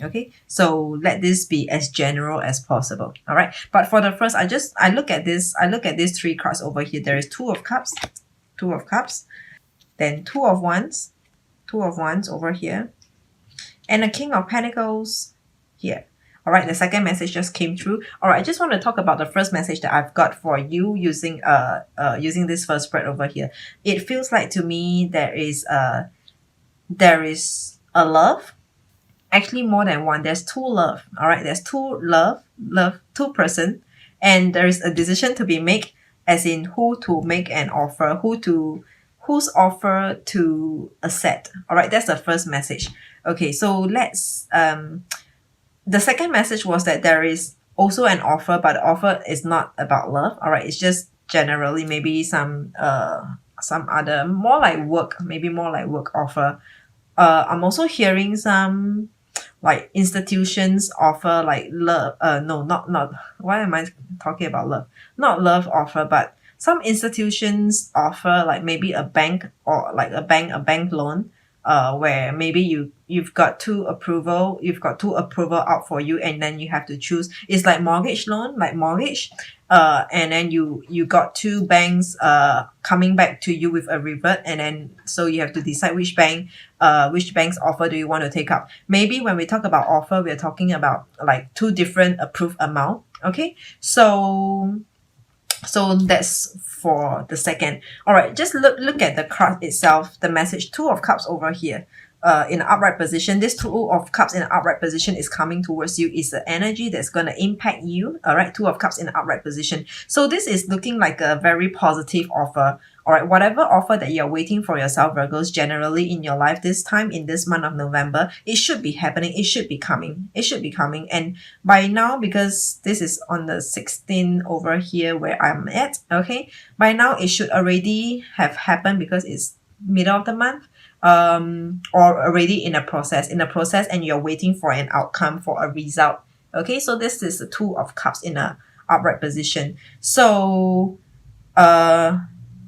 Okay, so let this be as general as possible. All right, but for the first, I look at these three cards over here. There is two of cups, then two of wands over here, and a king of pentacles here. All right, the second message just came through. All right, I just want to talk about the first message that I've got for you using this first spread over here. It feels like to me there is a love. Actually, more than one. There's two love. All right, there's two two person, and there is a decision to be made, as in who to make an offer, whose offer to accept. All right, that's the first message. Okay, so let's the second message was that there is also an offer, but the offer is not about love. All right, it's just generally maybe some other more like work, maybe more like work offer. I'm also hearing some like institutions offer like love. No, not. Why am I talking about love? Not love offer, but some institutions offer like maybe a bank or like a bank loan. Where maybe you've got two approval out for you, and then you have to choose. It's like mortgage loan, like mortgage. And then you got two banks coming back to you with a revert, and then so you have to decide which bank's offer do you want to take up. Maybe when we talk about offer, we're talking about like two different approved amount. Okay, so that's for the second. All right, just look at the card itself, the message. Two of cups over here in an upright position. This two of cups in an upright position is coming towards you. Is the energy that's going to impact you. All right, two of cups in an upright position. So this is looking like a very positive offer. All right, whatever offer that you're waiting for yourself, Virgos, generally in your life this time, in this month of November, it should be happening. It should be coming. And by now, because this is on the 16th over here where I'm at, okay, by now it should already have happened because it's middle of the month, or already in a process, and you're waiting for an outcome, for a result. Okay, so this is the two of cups in a upright position. So,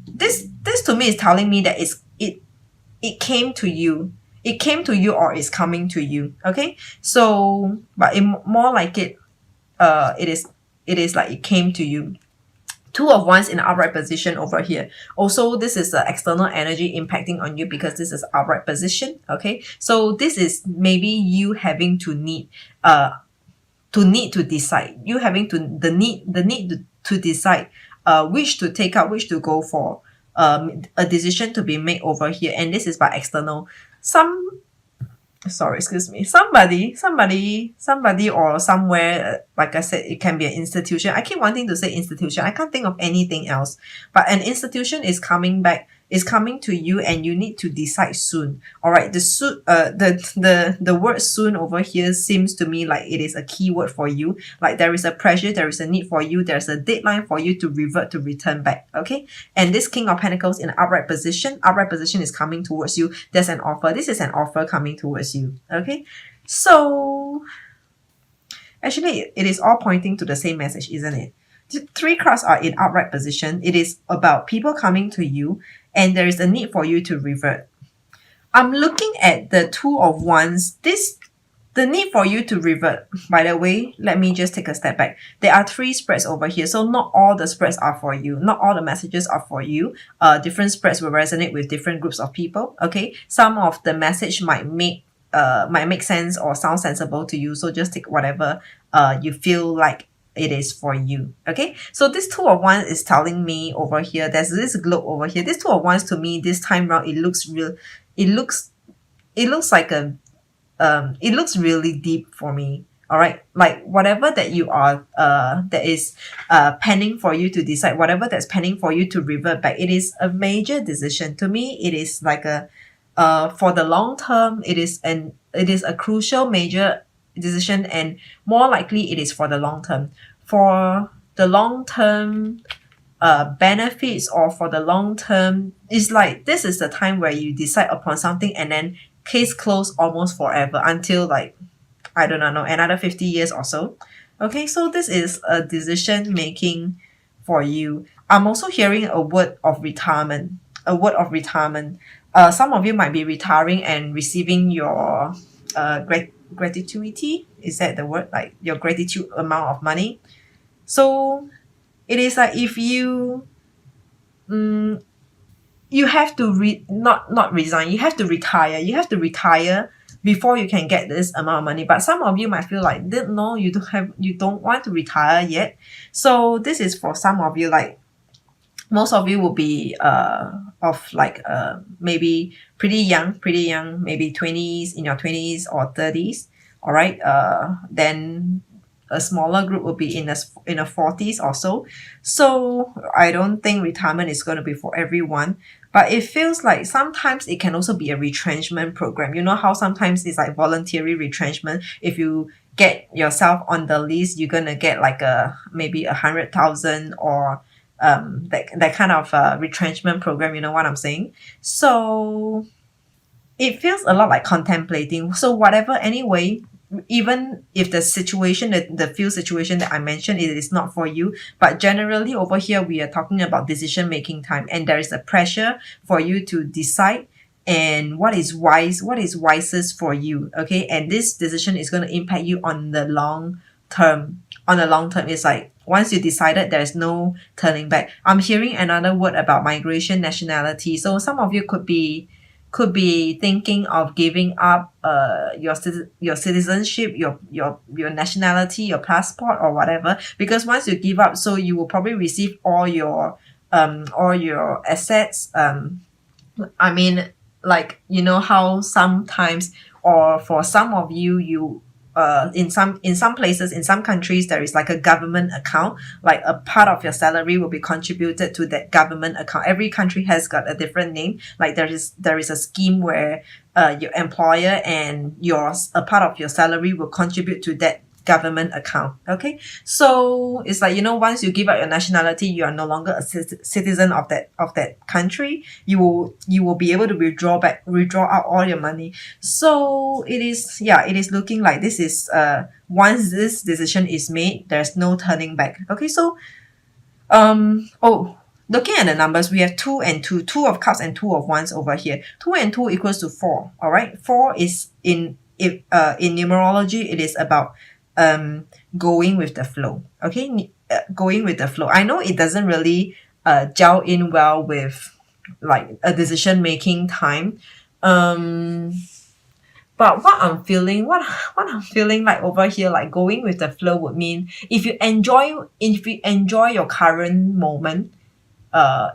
this to me is telling me that it came to you. It came to you or is coming to you. Okay. So, but more like it is like it came to you. Two of wands in upright position over here. Also, this is the external energy impacting on you because this is upright position. Okay. So this is maybe you having to need to decide. You having the need to decide which to take up, which to go for. A decision to be made over here, and this is by external. Somebody or somewhere, like I said, it can be an institution. I keep wanting to say institution. I can't think of anything else. But an institution is coming to you, and you need to decide soon. All right. The word soon over here seems to me like it is a key word for you. Like there is a pressure, there is a need for you, there's a deadline for you to return back. Okay. And this King of Pentacles in upright position is coming towards you. There's an offer. This is an offer coming towards you. Okay. So actually it is all pointing to the same message, isn't it? The three cards are in upright position. It is about people coming to you, and there is a need for you to revert. I'm looking at the two of wands. The need for you to revert. By the way, let me just take a step back. There are three spreads over here, so not all the spreads are for you. Not all the messages are for you. Different spreads will resonate with different groups of people. Okay, some of the message might make sense or sound sensible to you. So just take whatever you feel like it is for you. Okay, so this two of wands is telling me over here, there's this globe over here. This two of wands to me this time round, it looks like it looks really deep for me. All right, like whatever that you are that is pending for you to decide, whatever that's pending for you to revert back, it is a major decision. To me, it is like a for the long term, it is a crucial major decision, and more likely it is for the long term. For the long term benefits, or for the long term, it's like this is the time where you decide upon something, and then case closed almost forever, until like, I don't know, another 50 years or so. Okay, so this is a decision making for you. I'm also hearing a word of retirement. Some of you might be retiring and receiving your gratuity, is that the word, like your gratitude amount of money. So it is like if you you have to not resign, you have to retire, before you can get this amount of money. But some of you might feel like, no, you don't want to retire yet. So this is for some of you, like most of you will be of like maybe pretty young, maybe 20s, in your 20s or 30s. All right. Then a smaller group will be in a 40s or so. So I don't think retirement is going to be for everyone, but it feels like sometimes it can also be a retrenchment program. You know how sometimes it's like voluntary retrenchment. If you get yourself on the list, you're gonna get like a maybe 100,000 or that kind of retrenchment program. You know what I'm saying? So it feels a lot like contemplating. So whatever, anyway, even if the situation, the field situation that I mentioned, it is not for you, but generally over here we are talking about decision making time, and there is a pressure for you to decide and what is wise, what is wisest for you. Okay, and this decision is going to impact you on the long term. On the long term, it's like once you decided, there's no turning back. I'm hearing another word about migration, nationality. So some of you could be thinking of giving up your citizenship, your nationality, your passport or whatever, because once you give up, so you will probably receive all your assets. I mean, like, you know how sometimes, or for some of you, in some places, in some countries, there is like a government account, like a part of your salary will be contributed to that government account. Every country has got a different name. Like there is a scheme where your employer and a part of your salary will contribute to that government account. Okay, so it's like, once you give up your nationality, you are no longer a citizen of that country. You will be able to withdraw out all your money. So it is looking like this is once this decision is made, there's no turning back. Okay, so looking at the numbers, we have 2 and 2, 2 of cups and 2 of wands over here. 2 and 2 equals to 4. All right, 4 is in numerology, it is about going with the flow. Okay, going with the flow. I know it doesn't really gel in well with like a decision making time. But what I'm feeling like over here, like going with the flow, would mean if you enjoy your current moment, I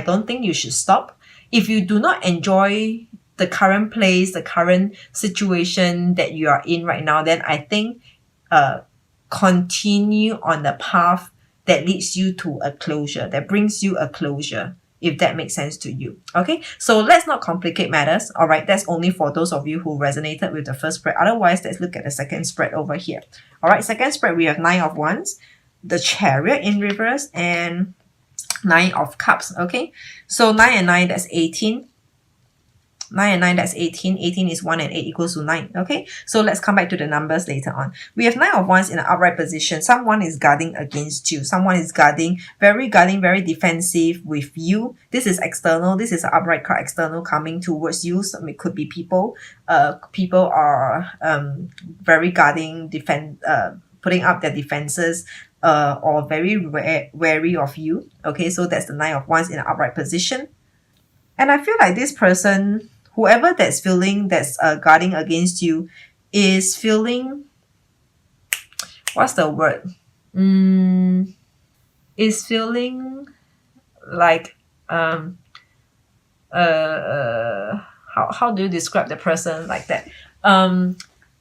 don't think you should stop. If you do not enjoy the current place, the current situation that you are in right now, then I think continue on the path that leads you to a closure, that brings you a closure, if that makes sense to you. Okay, so let's not complicate matters. All right, that's only for those of you who resonated with the first spread. Otherwise, let's look at the second spread over here. All right, second spread, we have 9 of wands, the chariot in reverse, and 9 of cups. Okay, so 9 and 9, that's 18. 9 and 9, that's 18. 18 is 1 and 8 equals to 9. Okay, so let's come back to the numbers later on. We have 9 of wands in an upright position. Someone is guarding against you. Someone is guarding, very defensive with you. This is external. This is an upright card, external, coming towards you. So it could be people. People are very guarding, putting up their defenses, or very wary of you. Okay, so that's the 9 of wands in an upright position. And I feel like this person, whoever that's guarding against you, is feeling, what's the word? Is feeling like how do you describe the person like that?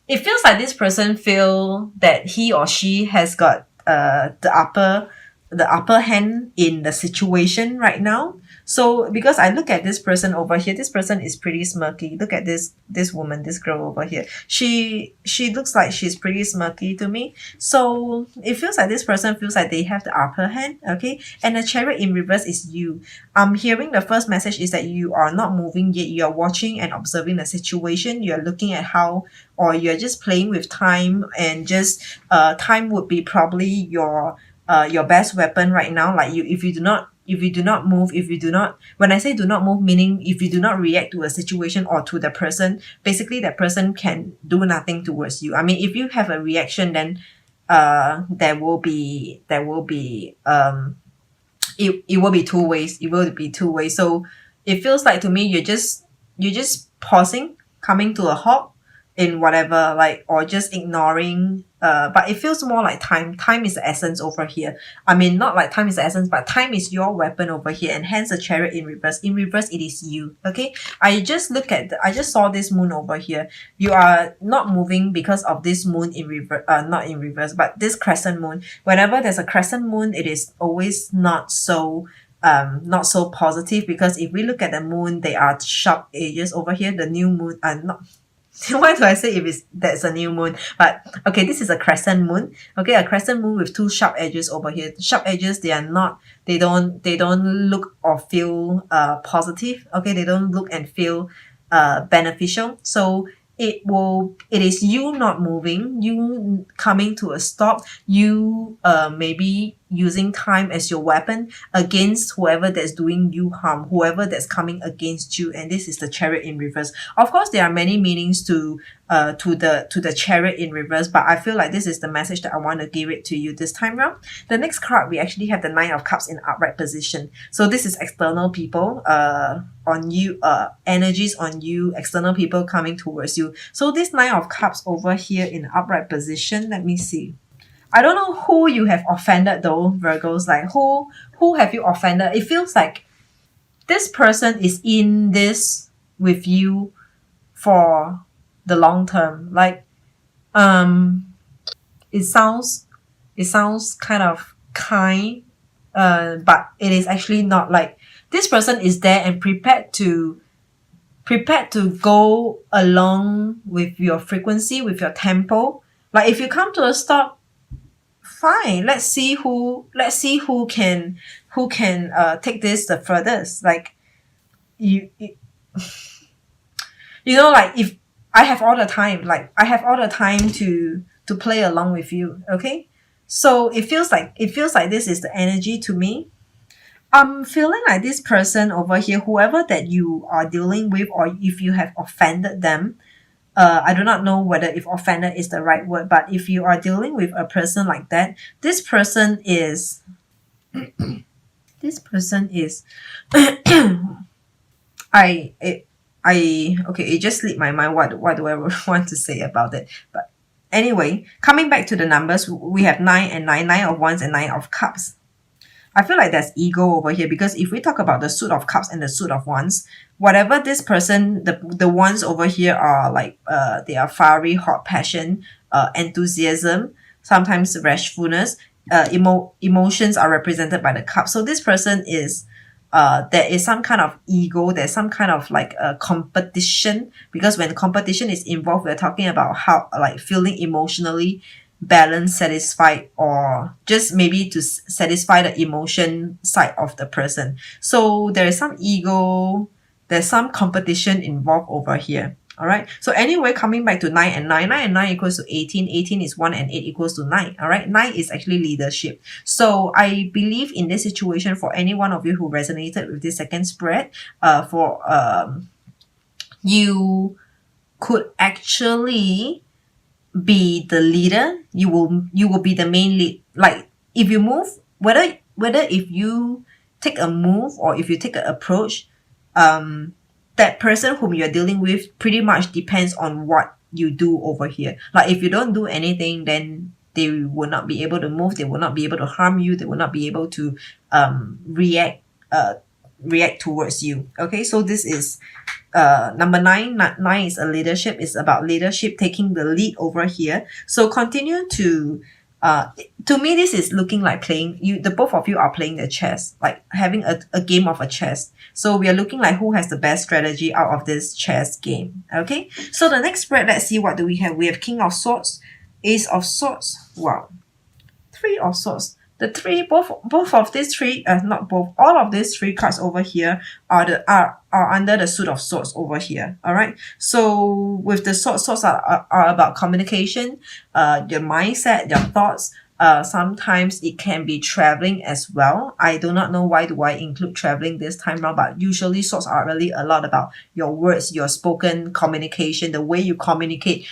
It feels like this person feel that he or she has got the upper hand in the situation right now. So because I look at this person over here, this person is pretty smirky. Look at this woman, this girl over here. She looks like she's pretty smirky to me. So it feels like this person feels like they have the upper hand. Okay, and the chariot in reverse is you. I'm hearing the first message is that you are not moving yet. You are watching and observing the situation. You are looking at how, or you're just playing with time, and just time would be probably your best weapon right now. Like if you if you do not move, if you do not, when I say do not move, meaning if you do not react to a situation or to the person, basically that person can do nothing towards you. I mean, if you have a reaction, then it will be two ways. It will be two ways. So it feels like to me you're just pausing, coming to a halt in whatever, like, or just ignoring, but it feels more like time is the essence over here. I mean, not like time is the essence, but time is your weapon over here, and hence the Chariot in reverse. In reverse, it is you. Okay, I just saw this moon over here. You are not moving because of this moon in reverse, not in reverse, but this crescent moon. Whenever there's a crescent moon, it is always not so positive, because if we look at the moon, they are sharp edges over here. The new moon are not. Why do I say if that's a new moon? But okay, this is a crescent moon. Okay, a crescent moon with two sharp edges over here. The sharp edges, they don't look or feel positive. Okay, they don't look and feel beneficial. So it is you not moving, you coming to a stop, you maybe using time as your weapon against whoever that's doing you harm, whoever that's coming against you. And this is the Chariot in reverse. Of course, there are many meanings to the Chariot in reverse, but I feel like this is the message that I want to give it to you this time round. The next card, we actually have the Nine of Cups in upright position. So this is external people on you, energies on you, external people coming towards you. So this Nine of Cups over here in upright position, let me see. I don't know who you have offended though, Virgos. Like who have you offended? It feels like this person is in this with you for the long term. Like it sounds kind of kind, but it is actually not. Like this person is there and prepared to go along with your frequency, with your tempo. Like if you come to a stop, fine. Let's see who can take this the furthest. Like you know, like if I have all the time, to play along with you. Okay, so it feels like this is the energy to me. I'm feeling like this person over here, whoever that you are dealing with, or if you have offended them, I do not know whether if offended is the right word, but if you are dealing with a person like that, this person is okay, it just slipped my mind what do I want to say about it. But anyway, coming back to the numbers, we have 9 and 9, 9 of Wands and 9 of Cups. I feel like there's ego over here, because if we talk about the Suit of Cups and the Suit of Wands, whatever this person, the ones over here are like, they are fiery, hot passion, enthusiasm, sometimes rashfulness, emotions are represented by the cup. So this person is, there is some kind of ego, there's some kind of like a competition, because when competition is involved, we're talking about how, like, feeling emotionally balanced, satisfied, or just maybe to satisfy the emotion side of the person. So there is some ego, there's some competition involved over here. All right. So anyway, coming back to 9 and 9, 9 and 9 equals to 18. 18 is 1 and 8 equals to 9. All right. 9 is actually leadership. So I believe in this situation, for any one of you who resonated with this second spread, you could actually be the leader. You will be the main lead. Like if you move, whether if you take a move or if you take an approach, that person whom you're dealing with pretty much depends on what you do over here. Like if you don't do anything, then they will not be able to move, they will not be able to harm you, they will not be able to react towards you. Okay, so this is number 9. 9 is a leadership. It's about leadership, taking the lead over here. So continue to me, this is looking like playing, the both of you are playing the chess, like having a game of a chess. So we are looking like who has the best strategy out of this chess game. Okay, so the next spread, let's see what do we have. We have King of Swords, Ace of Swords, wow, Three of Swords. The three, both of these three, not both, all of these three cards over here are under the Suit of Swords over here. All right. So with the swords are about communication, your mindset, your thoughts, Sometimes it can be traveling as well. I do not know why do I include traveling this time around, but usually swords are really a lot about your words, your spoken communication, the way you communicate.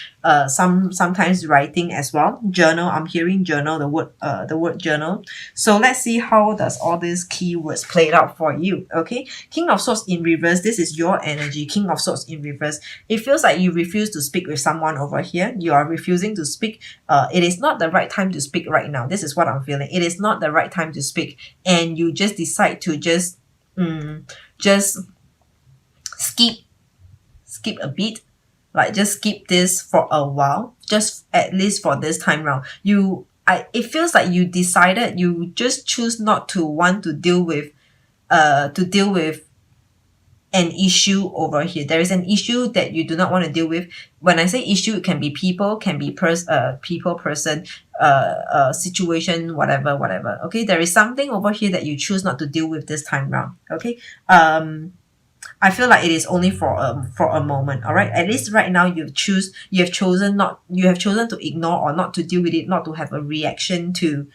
Sometimes writing as well. Journal. I'm hearing journal. The word journal. So let's see how does all these keywords play out for you. Okay. King of Swords in reverse. This is your energy. King of Swords in reverse. It feels like you refuse to speak with someone over here. You are refusing to speak. It is not the right time to speak right now. This is what I'm feeling. It is not the right time to speak, and you just decide to just skip a bit, like just skip this for a while, just at least for this time round. It feels like you decided, you just choose not to want to deal with an issue over here. There is an issue that you do not want to deal with. When I say issue, it can be people, can be people, person, situation, whatever. Okay, there is something over here that you choose not to deal with this time round. Okay, I feel like it is only for a moment. All right, at least right now you have chosen to ignore or not to deal with it, not to have a reaction to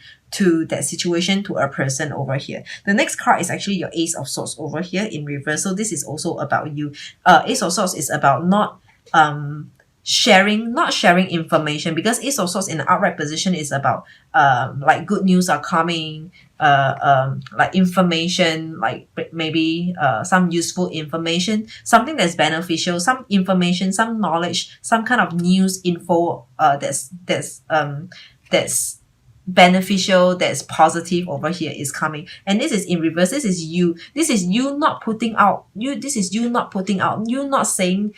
that situation, to a person over here. The next card is actually your Ace of Swords over here in reverse. So this is also about you. Ace of Swords is about not sharing information, because Ace of Swords in the outright position is about like good news are coming, like information, like maybe some useful information, something that's beneficial, some information, some knowledge, some kind of news info that's beneficial, that's positive over here is coming. And this is in reverse. This is you not putting out, you not saying,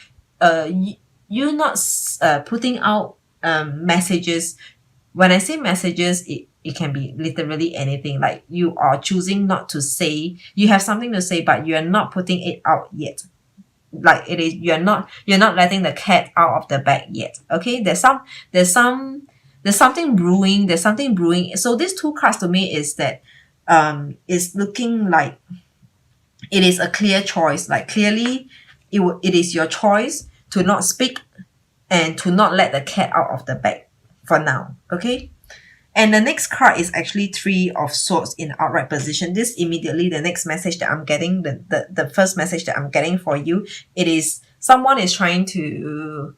you not putting out messages. When I say messages, it can be literally anything. Like you are choosing not to say, you have something to say, but you're not putting it out yet. Like it is, you're not letting the cat out of the bag yet. Okay, there's something brewing. So these two cards to me is that is looking like it is a clear choice. Like clearly it is your choice to not speak and to not let the cat out of the bag for now. Okay. And the next card is actually Three of Swords in outright position. This immediately, the next message that I'm getting, the first message that I'm getting for you, it is someone is trying to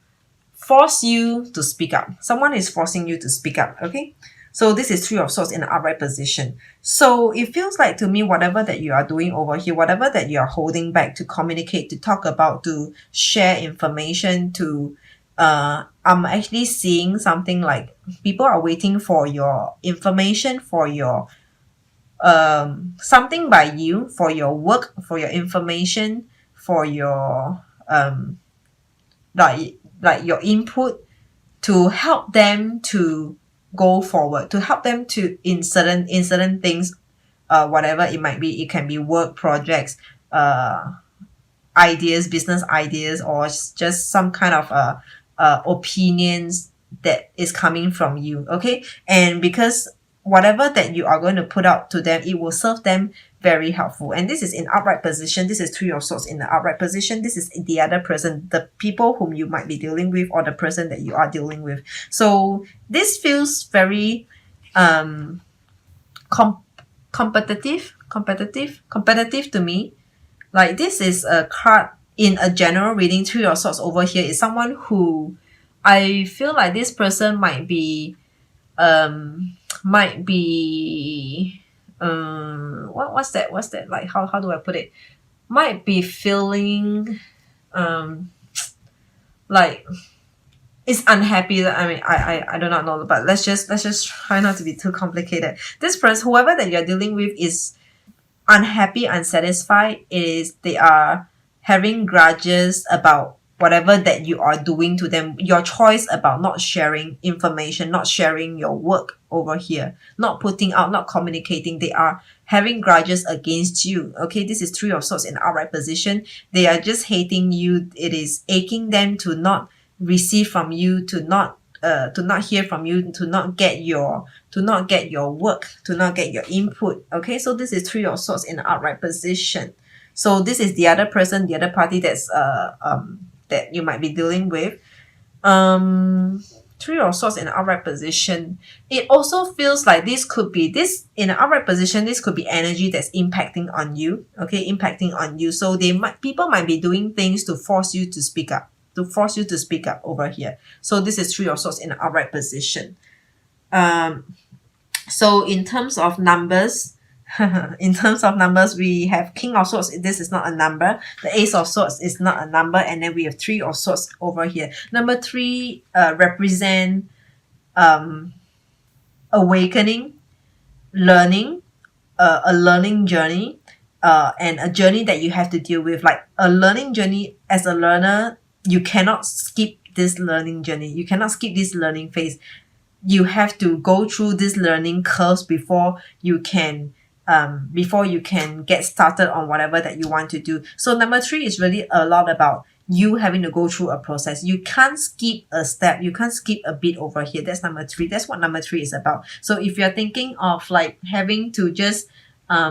force you to speak up. Someone is forcing you to speak up. Okay. So this is Three of Swords in the upright position. So it feels like to me, whatever that you are doing over here, whatever that you are holding back to communicate, to talk about, to share information, I'm actually seeing something like people are waiting for your information, for your something by you, for your work, for your information, for your like your input, to help them to go forward, to help them to in certain things, whatever it might be. It can be work projects, ideas, business ideas, or just some kind of opinions that is coming from you. Okay. And because whatever that you are going to put out to them, it will serve them very helpful. And this is in upright position. This is Three of Swords in the upright position. This is the other person, the people whom you might be dealing with, or the person that you are dealing with. So this feels very competitive to me. Like this is a card in a general reading. Three of Swords over here is someone who I feel like this person might be what's that, like how do I put it, might be feeling like is unhappy. I mean, I do not know, but let's just try not to be too complicated. This person, whoever that you're dealing with, is unhappy, unsatisfied. They are having grudges about whatever that you are doing to them, your choice about not sharing information, not sharing your work over here, not putting out, not communicating. They are having grudges against you. Okay, this is Three of Swords in outright position. They are just hating you. It is aching them to not receive from you, to not hear from you, to not get your work, to not get your input. Okay, so this is Three of Swords in the upright position. So this is the other person, the other party that's that you might be dealing with. Three of Swords in an upright position. It also feels like this could be this in an upright position. This could be energy that's impacting on you. Okay, impacting on you. So people might be doing things to force you to speak up. To force you to speak up over here. So this is Three of Swords in an upright position. So in terms of numbers, in terms of numbers, we have King of Swords. This is not a number. The Ace of Swords is not a number. And then we have Three of Swords over here. Number 3 represent awakening, learning, a learning journey, and a journey that you have to deal with. Like a learning journey, as a learner, you cannot skip this learning journey. You cannot skip this learning phase. You have to go through this learning curves before you can get started on whatever that you want to do. So number 3 is really a lot about you having to go through a process. You can't skip a step. You can't skip a bit over here. That's number 3. That's what number 3 is about. So if you're thinking of like having to just put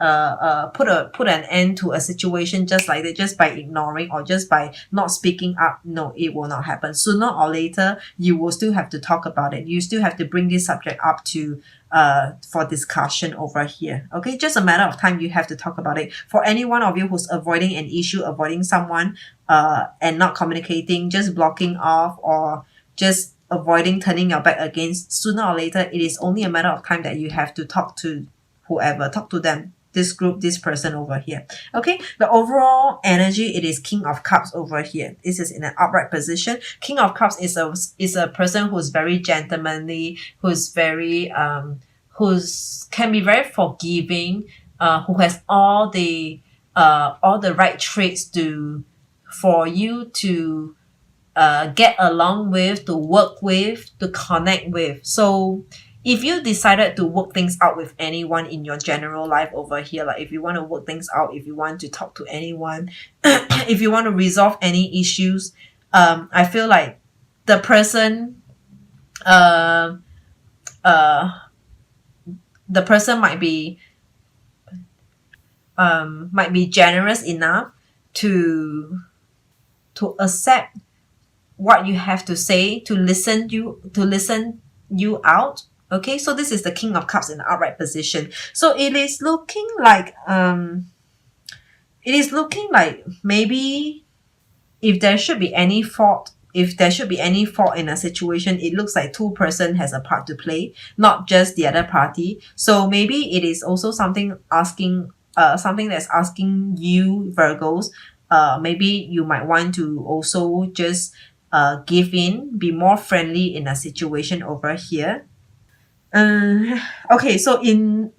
an end to a situation just like that, just by ignoring or just by not speaking up, no, it will not happen. Sooner or later, you will still have to talk about it. You still have to bring this subject up to for discussion over here. Okay, just a matter of time. You have to talk about it. For any one of you who's avoiding an issue, avoiding someone, and not communicating, just blocking off or just avoiding turning your back against, sooner or later, it is only a matter of time that you have to talk to whoever, talk to them, this group, this person over here. Okay, the overall energy, it is King of Cups over here. This is in an upright position. King of Cups is a person who's very gentlemanly, who's very can be very forgiving, who has all the right traits for you to get along with, to work with, to connect with. So if you decided to work things out with anyone in your general life over here, like if you want to work things out, if you want to talk to anyone, if you want to resolve any issues, I feel like the person might be generous enough to accept what you have to say, to listen you out. Okay, so this is the King of Cups in the upright position. So it is looking like maybe if there should be any fault in a situation, it looks like two person has a part to play, not just the other party. So maybe it is also something that's asking you, Virgos, maybe you might want to also just give in, be more friendly in a situation over here. Okay, so in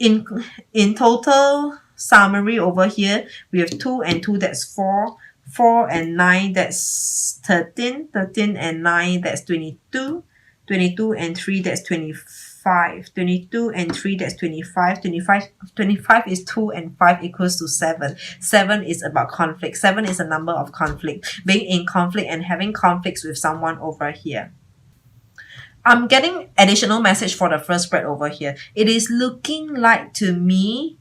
total summary over here, we have 2 and 2, that's 4. 4 and 9, that's 13. 13 and 9, that's 22. 22 and 3, that's 25. 22 and 3, that's 25. 25 is 2 and 5 equals to 7. 7 is about conflict. 7 is a number of conflict. Being in conflict and having conflicts with someone over here. I'm getting additional message for the first spread over here. It is looking like to me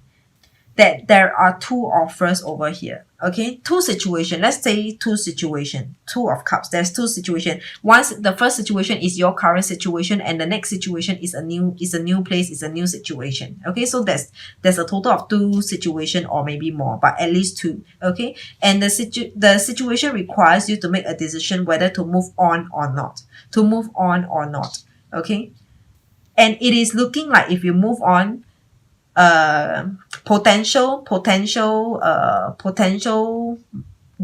that there are 2 offers over here. Okay, 2 situation. Let's say 2 situation. 2 of Cups. There's 2 situation. Once the first situation is your current situation, and the next situation is a new place, is a new situation. Okay, so there's a total of 2 situation or maybe more, but at least 2. Okay, and the situation requires you to make a decision whether to move on or not. To move on or not. Okay, and it is looking like if you move on, potential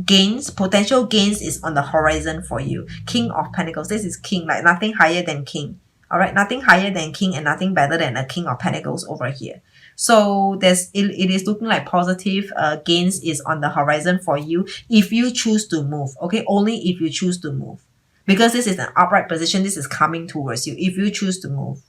gains is on the horizon for you. King of Pentacles, this is King, like nothing higher than King. All right, nothing higher than King and nothing better than a King of Pentacles over here. So it is looking like positive gains is on the horizon for you if you choose to move. Okay, only if you choose to move, because this is an upright position. This is coming towards you if you choose to move.